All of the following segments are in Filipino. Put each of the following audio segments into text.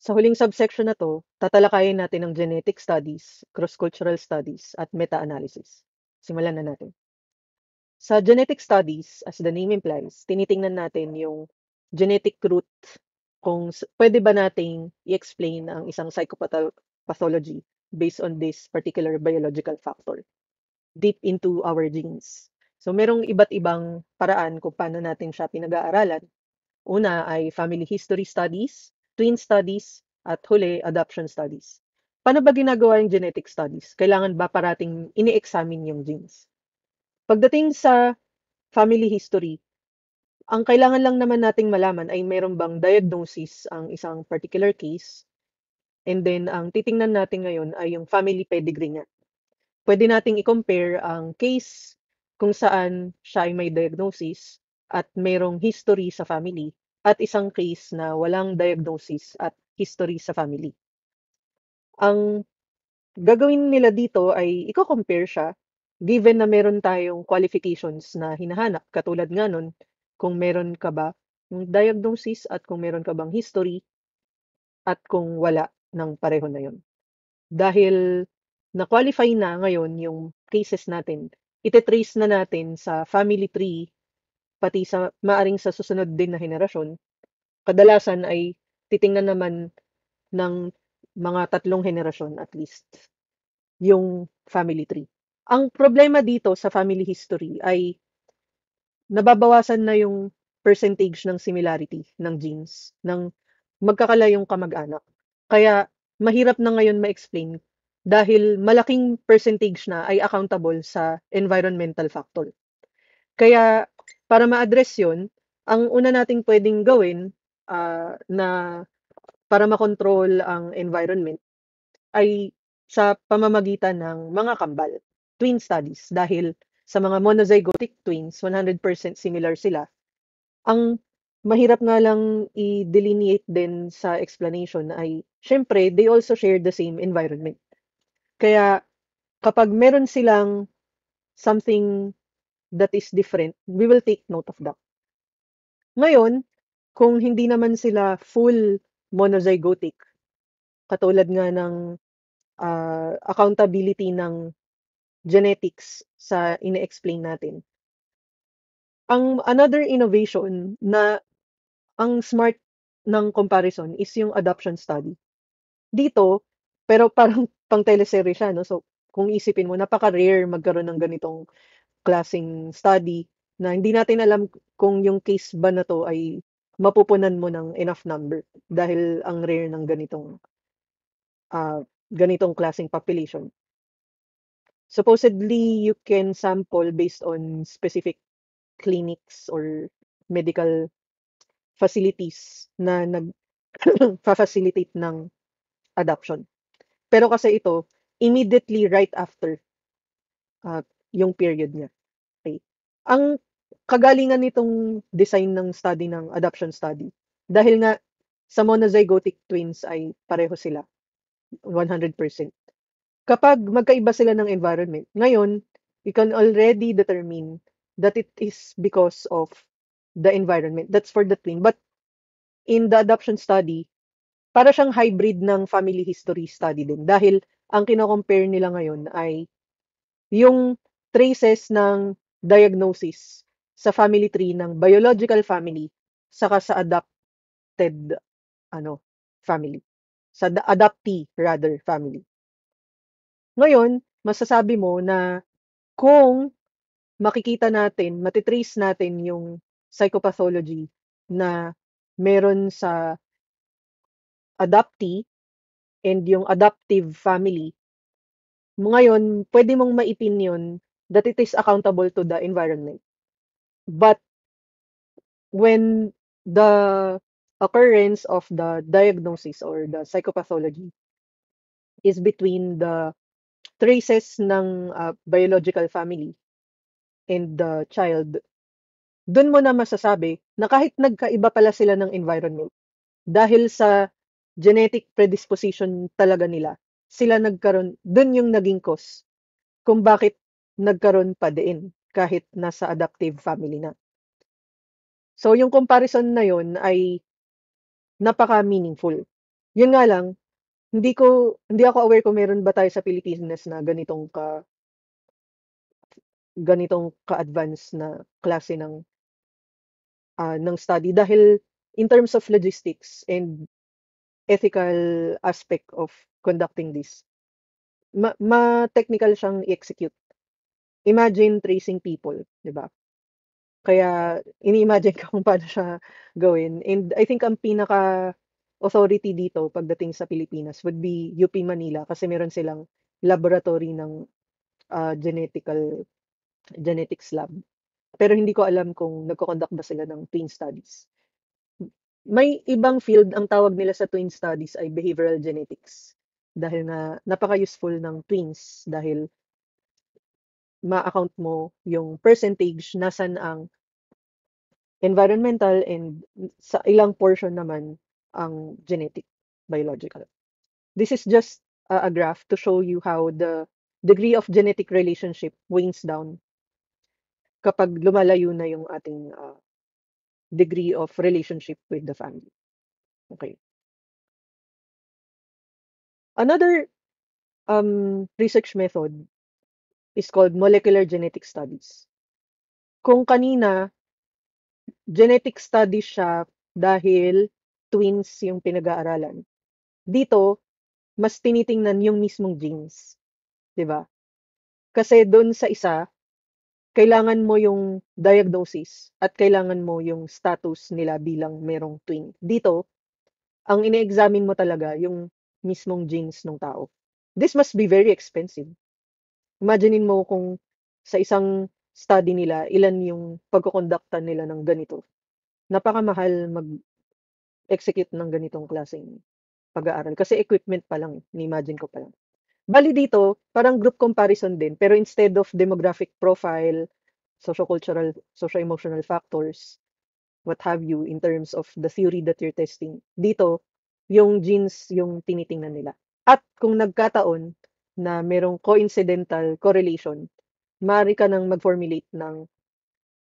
Sa huling subsection na 'to, tatalakayin natin ang genetic studies, cross-cultural studies, at meta-analysis. Simulan na natin. Sa genetic studies, as the name implies, tinitingnan natin yung genetic root kung pwede ba nating i-explain ang isang psychopathology based on this particular biological factor deep into our genes. So merong iba't ibang paraan kung paano natin siya pinag-aaralan. Una ay family history studies, twin studies, at huli, adoption studies. Paano ba ginagawa yung genetic studies? Kailangan ba parating ini-examine yung genes? Pagdating sa family history, ang kailangan lang naman nating malaman ay meron bang diagnosis ang isang particular case, and then ang titingnan natin ngayon ay yung family pedigree niya. Pwede nating i-compare ang case kung saan siya ay may diagnosis at merong history sa family at isang case na walang diagnosis at history sa family. Ang gagawin nila dito ay iko-compare siya given na meron tayong qualifications na hinahanap katulad nga nun kung meron ka ba yung diagnosis at kung meron ka bang history at kung wala ng pareho na yun. Dahil na-qualify na ngayon yung cases natin, ite-trace na natin sa family tree pati sa maaring sa susunod din na henerasyon. Kadalasan ay titingnan naman ng mga 3 henerasyon at least yung family tree. Ang problema dito sa family history ay nababawasan na yung percentage ng similarity ng genes ng magkakalayong kamag-anak. Kaya mahirap na ngayon ma-explain dahil malaking percentage na ay accountable sa environmental factor. Kaya para ma-address 'yun, ang una nating pwedeng gawin, na para makontrol ang environment ay sa pamamagitan ng mga kambal, twin studies. Dahil sa mga monozygotic twins, 100% similar sila. Ang mahirap nga lang i-delineate din sa explanation ay siyempre they also share the same environment. Kaya kapag meron silang something that is different, we will take note of that. Ngayon, kung hindi naman sila full monozygotic, katulad nga ng accountability ng genetics sa ine-explain natin. Ang another innovation na ang smart ng comparison is yung adoption study. Dito, pero parang pang teleserye siya, no? So, kung isipin mo, napaka-rare magkaroon ng ganitong klaseng study na hindi natin alam kung yung case ba na to ay mapupunan mo ng enough number dahil ang rare ng ganitong klaseng population. Supposedly, you can sample based on specific clinics or medical facilities na nag-facilitate ng adoption. Pero kasi ito, immediately right after uh, yung period niya. Okay. Ang kagalingan nitong design ng study ng adoption study, dahil nga sa monozygotic twins ay pareho sila, 100%. Kapag magkaiba sila ng environment, ngayon, you can already determine that it is because of the environment. That's for the twin. But in the adoption study, para siyang hybrid ng family history study din. Dahil ang kino-compare nila ngayon ay yung traces ng diagnosis sa family tree ng biological family saka sa adopted family. Sa adoptee rather family. Ngayon, masasabi mo na kung makikita natin, matitrace natin yung psychopathology na meron sa adoptee and yung adoptive family, ngayon, pwede mong maipin yun that it is accountable to the environment. But when the occurrence of the diagnosis or the psychopathology is between the traces ng biological family and the child, dun mo na masasabi na kahit nagkaiba pala sila ng environment, dahil sa genetic predisposition talaga nila, sila nagkaroon, dun yung naging cause kung bakit nagkaroon pa din kahit nasa adoptive family na. So yung comparison na yun ay napaka-meaningful. Yun nga lang, hindi ako aware kung meron ba tayo sa Pilipinas na ganitong ka-advance na klase ng study dahil in terms of logistics and ethical aspect of conducting this, technical siyang i-execute. Imagine tracing people, 'di ba? Kaya ini-imagine ko kung paano siya gawin, and I think ang pinaka-authority dito pagdating sa Pilipinas would be UP Manila kasi meron silang laboratory ng, genetics lab. Pero hindi ko alam kung nagko-conduct ba sila ng twin studies. May ibang field ang tawag nila sa twin studies ay behavioral genetics. Dahil nga napaka-useful ng twins dahil ma-account mo yung percentage nasan ang environmental and sa ilang portion naman ang genetic, biological. This is just a graph to show you how the degree of genetic relationship wanes down kapag lumalayo na yung ating degree of relationship with the family. Okay. Another research method is called molecular genetic studies. Kung kanina, genetic studies siya dahil twins yung pinag-aaralan. Dito, mas tinitingnan yung mismong genes, 'di ba? Kasi doon sa isa, kailangan mo yung diagnosis at kailangan mo yung status nila bilang merong twin. Dito, ang ine-examine mo talaga yung mismong genes ng tao. This must be very expensive. Imaginein mo kung sa isang study nila, ilan yung pagkokondaktan nila ng ganito. Napakamahal mag-execute ng ganitong klaseng pag-aaral. Kasi equipment pa lang, ni-imagine ko pa lang. Bali dito, parang group comparison din, pero instead of demographic profile, socio-cultural, socio-emotional factors, what have you, in terms of the theory that you're testing, dito, yung genes yung tinitingnan nila. At kung nagkataon na merong coincidental correlation, maaari ka nang mag-formulate ng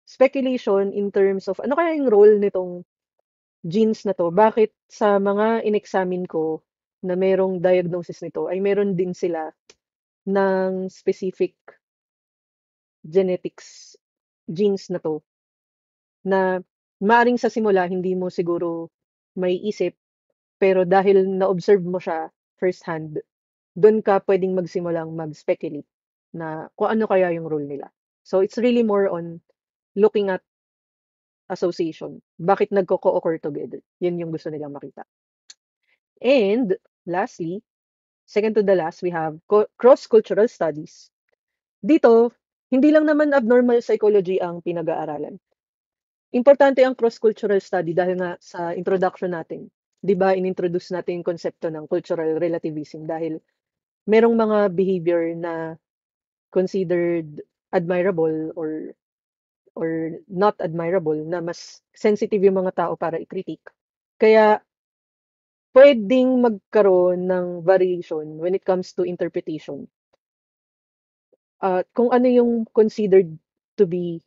speculation in terms of ano kaya yung role nitong genes na 'to? Bakit sa mga in-examine ko na merong diagnosis nito ay meron din sila ng specific genetics genes na 'to na maaaring sa simula hindi mo siguro maiisip, pero dahil na-observe mo siya firsthand, dun ka puwedeng magsimulang mag-speculate na kung ano kaya yung role nila. So, it's really more on looking at association. Bakit nagko-co-occur together? Yun yung gusto nilang makita. And lastly, second to the last, we have cross-cultural studies. Dito, hindi lang naman abnormal psychology ang pinag-aaralan. Importante ang cross-cultural study dahil nga sa introduction natin, 'di ba, inintroduce natin yung konsepto ng cultural relativism dahil merong mga behavior na considered admirable or not admirable na mas sensitive yung mga tao para i-critique. Kaya puwedeng magkaroon ng variation when it comes to interpretation, kung ano yung considered to be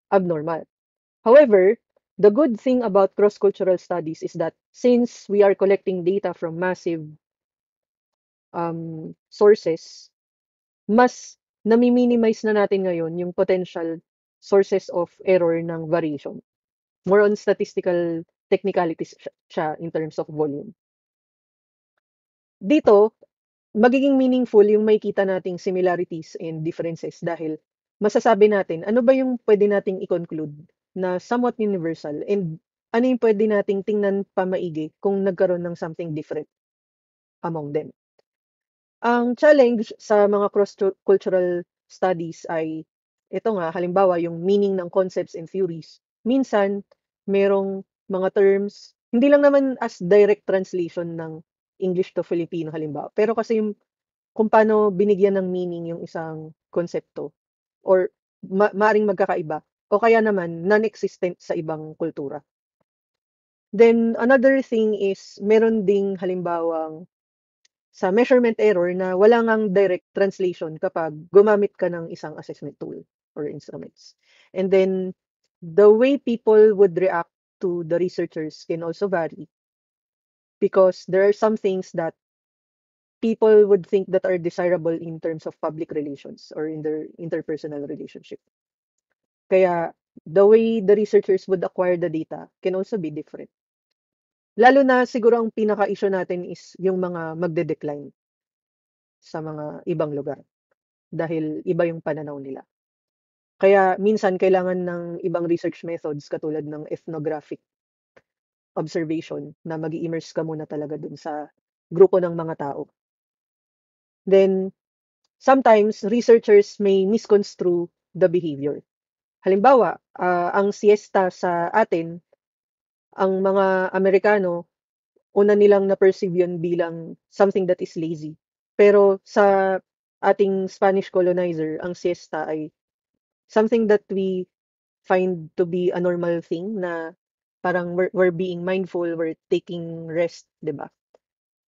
abnormal. However, the good thing about cross-cultural studies is that since we are collecting data from massive sources, mas nami-minimize na natin ngayon yung potential sources of error ng variation. More on statistical technicalities siya in terms of volume. Dito, magiging meaningful yung makikita nating similarities and differences dahil masasabi natin ano ba yung pwede nating i-conclude na somewhat universal, and ano yung pwede nating tingnan pa maigi kung nagkaroon ng something different among them. Ang challenge sa mga cross-cultural studies ay ito nga, halimbawa yung meaning ng concepts and theories. Minsan, merong mga terms, hindi lang naman as direct translation ng English to Filipino halimbawa, pero kasi yung kung paano binigyan ng meaning yung isang konsepto or maaring magkakaiba o kaya naman non-existent sa ibang kultura. Then another thing is meron ding halimbawang sa measurement error na wala ngang direct translation kapag gumamit ka ng isang assessment tool or instruments. And then the way people would react to the researchers can also vary. because there are some things that people would think that are desirable in terms of public relations or in their interpersonal relationship. Kaya the way the researchers would acquire the data can also be different. Lalo na siguro ang pinaka-issue natin is yung mga magde-decline sa mga ibang lugar dahil iba yung pananaw nila. Kaya minsan kailangan ng ibang research methods katulad ng ethnographic observation na mag-i-immerse ka muna talaga dun sa grupo ng mga tao. Then, sometimes researchers may misconstrue the behavior. Halimbawa, ang siesta sa atin, ang mga Amerikano, una nilang na-perceive yun bilang something that is lazy. Pero sa ating Spanish colonizer, ang siesta ay something that we find to be a normal thing na parang we're being mindful, we're taking rest, di ba?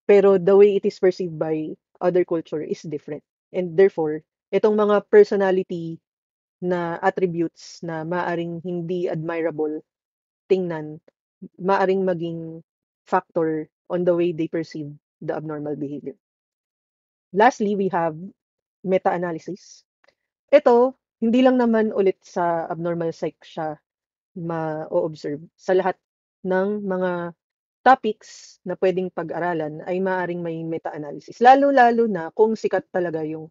Pero the way it is perceived by other culture is different. And therefore, itong mga personality na attributes na maaring hindi admirable tingnan, maaring maging factor on the way they perceive the abnormal behavior. Lastly, we have meta-analysis. Ito, hindi lang naman ulit sa abnormal psych siya ma-observe. Sa lahat ng mga topics na pwedeng pag-aralan ay maaaring may meta-analysis. Lalo-lalo na kung sikat talaga yung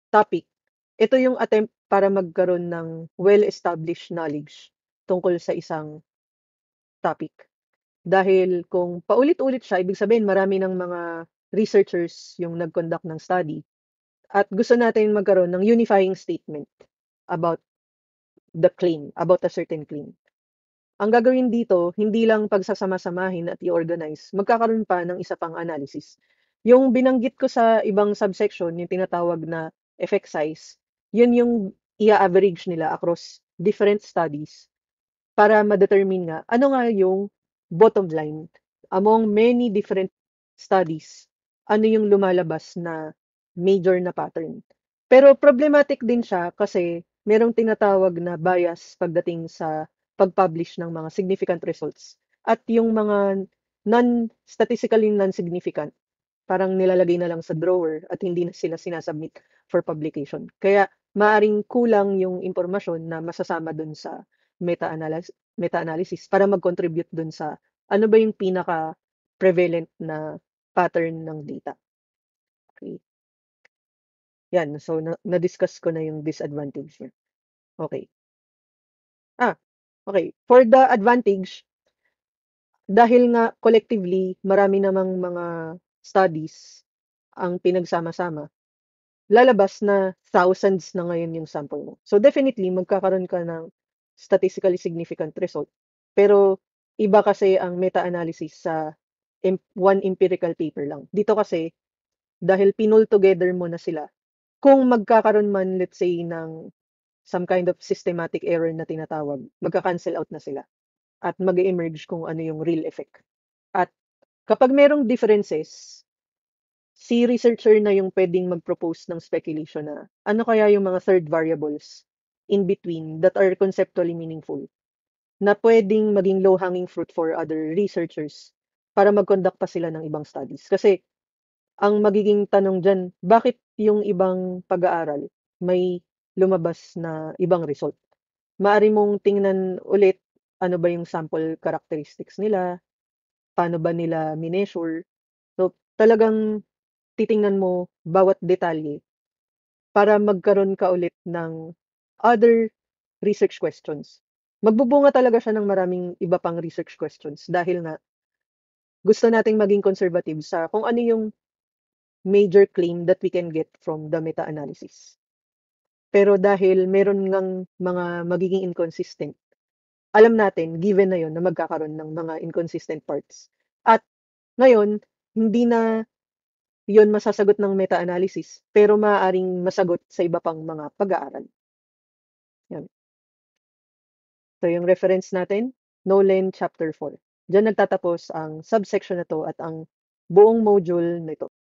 topic. Ito yung attempt para magkaroon ng well-established knowledge tungkol sa isang topic. Dahil kung paulit-ulit siya, ibig sabihin marami ng mga researchers yung nag-conduct ng study at gusto natin magkaroon ng unifying statement about the claim, about a certain claim. Ang gagawin dito, hindi lang pagsasama-samahin at i-organize, magkakaroon pa ng isa pang analysis. Yung binanggit ko sa ibang subsection, yung tinatawag na effect size, yun yung i-average nila across different studies para ma-determine nga ano nga yung bottom line among many different studies, ano yung lumalabas na major na pattern. Pero problematic din siya kasi merong tinatawag na bias pagdating sa pag-publish ng mga significant results. At yung mga statistically non-significant, parang nilalagay na lang sa drawer at hindi na sila sinasubmit for publication. Kaya maaring kulang yung impormasyon na masasama dun sa meta-analysis para mag-contribute dun sa ano ba yung pinaka-prevalent na pattern ng data. Okay. Yan, so na-discuss ko na yung disadvantage niya. Okay. Okay. For the advantage, dahil nga collectively, marami namang mga studies ang pinagsama-sama, lalabas na thousands na ngayon yung sample mo. So definitely, magkakaroon ka ng statistically significant result. Pero iba kasi ang meta-analysis sa one empirical paper lang. Dito kasi, dahil pinull together mo na sila, kung magkakaroon man, let's say, ng some kind of systematic error na tinatawag, magka-cancel out na sila at mag-emerge kung ano yung real effect. At kapag merong differences, si researcher na yung pwedeng mag-propose ng speculation na ano kaya yung mga third variables in between that are conceptually meaningful na pwedeng maging low-hanging fruit for other researchers para mag-conduct pa sila ng ibang studies. Kasi ang magiging tanong dyan, bakit yung ibang pag-aaral may lumabas na ibang result? Maari mong tingnan ulit ano ba yung sample characteristics nila, paano ba nila mineasure. So, talagang titingnan mo bawat detalye para magkaroon ka ulit ng other research questions. Magbubunga talaga siya ng maraming iba pang research questions dahil nga gusto nating maging conservative sa kung ano yung major claim that we can get from the meta-analysis. Pero dahil meron ngang mga magiging inconsistent, alam natin, given na yon na magkakaroon ng mga inconsistent parts. At ngayon, hindi na yon masasagot ng meta-analysis, pero maaaring masagot sa iba pang mga pag-aaral. Yan. So yung reference natin, Nolen Chapter 4. Diyan nagtatapos ang subsection na to at ang buong module nito.